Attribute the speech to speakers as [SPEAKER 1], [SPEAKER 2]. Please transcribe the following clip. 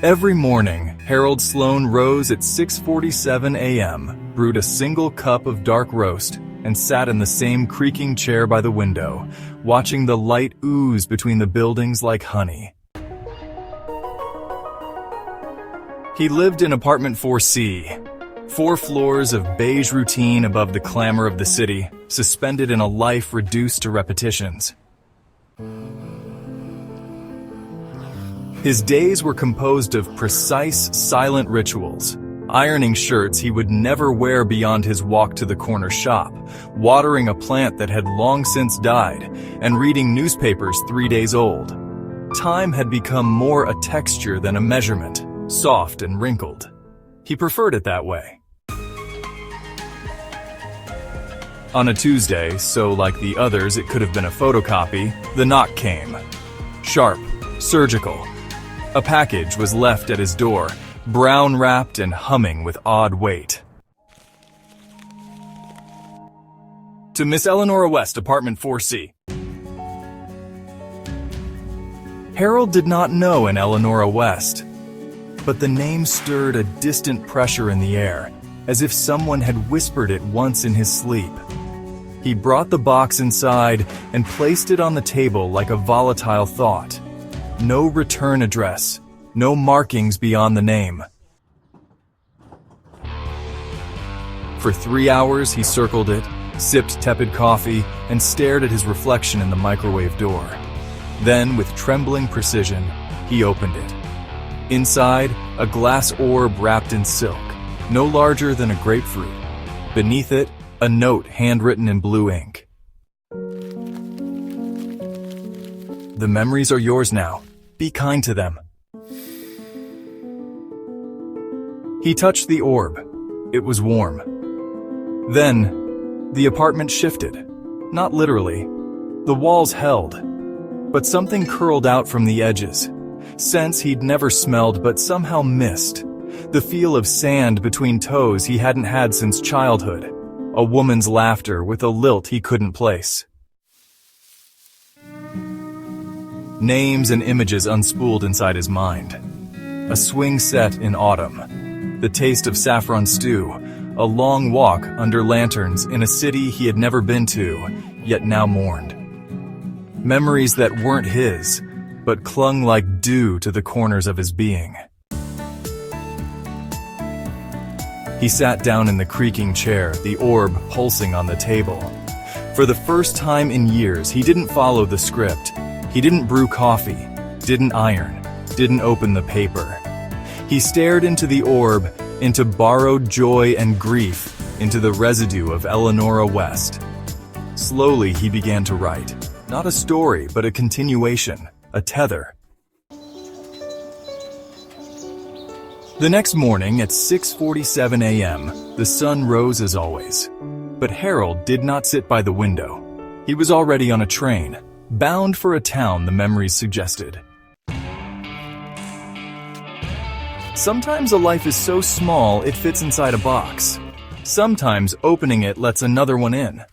[SPEAKER 1] Every morning, Harold Sloan rose at 6:47 a.m., brewed a single cup of dark roast, and sat in the same creaking chair by the window, watching the light ooze between the buildings like honey. He lived in apartment 4C, 4 floors of beige routine above the clamor of the city, suspended in a life reduced to repetitions. His days were composed of precise, silent rituals, ironing shirts he would never wear beyond his walk to the corner shop, watering a plant that had long since died, and reading newspapers 3 days old. Time had become more a texture than a measurement, soft and wrinkled. He preferred it that way. On a Tuesday, so like the others it could have been a photocopy, the knock came. Sharp, surgical. A package was left at his door, brown-wrapped and humming with odd weight. To Miss Eleanora West, apartment 4C. Harold did not know an Eleanora West, but the name stirred a distant pressure in the air, as if someone had whispered it once in his sleep. He brought the box inside and placed it on the table like a volatile thought. No return address, no markings beyond the name. For 3 hours he circled it, sipped tepid coffee, and stared at his reflection in the microwave door. Then, with trembling precision, he opened it. Inside, a glass orb wrapped in silk, no larger than a grapefruit. Beneath it, a note handwritten in blue ink. The memories are yours now. Be kind to them. He touched the orb. It was warm. Then, the apartment shifted. Not literally. The walls held. But something curled out from the edges. Scents he'd never smelled but somehow missed. The feel of sand between toes he hadn't had since childhood. A woman's laughter with a lilt he couldn't place. Names and images unspooled inside his mind. A swing set in autumn. The taste of saffron stew. A long walk under lanterns in a city he had never been to, yet now mourned. Memories that weren't his, but clung like dew to the corners of his being. He sat down in the creaking chair, the orb pulsing on the table. For the first time in years, he didn't follow the script. He didn't brew coffee, didn't iron, didn't open the paper. He stared into the orb, into borrowed joy and grief, into the residue of Eleanora West. Slowly he began to write, not a story, but a continuation, a tether. The next morning at 6:47 a.m., the sun rose as always. But Harold did not sit by the window. He was already on a train, bound for a town the memories suggested. Sometimes a life is so small it fits inside a box. Sometimes opening it lets another one in.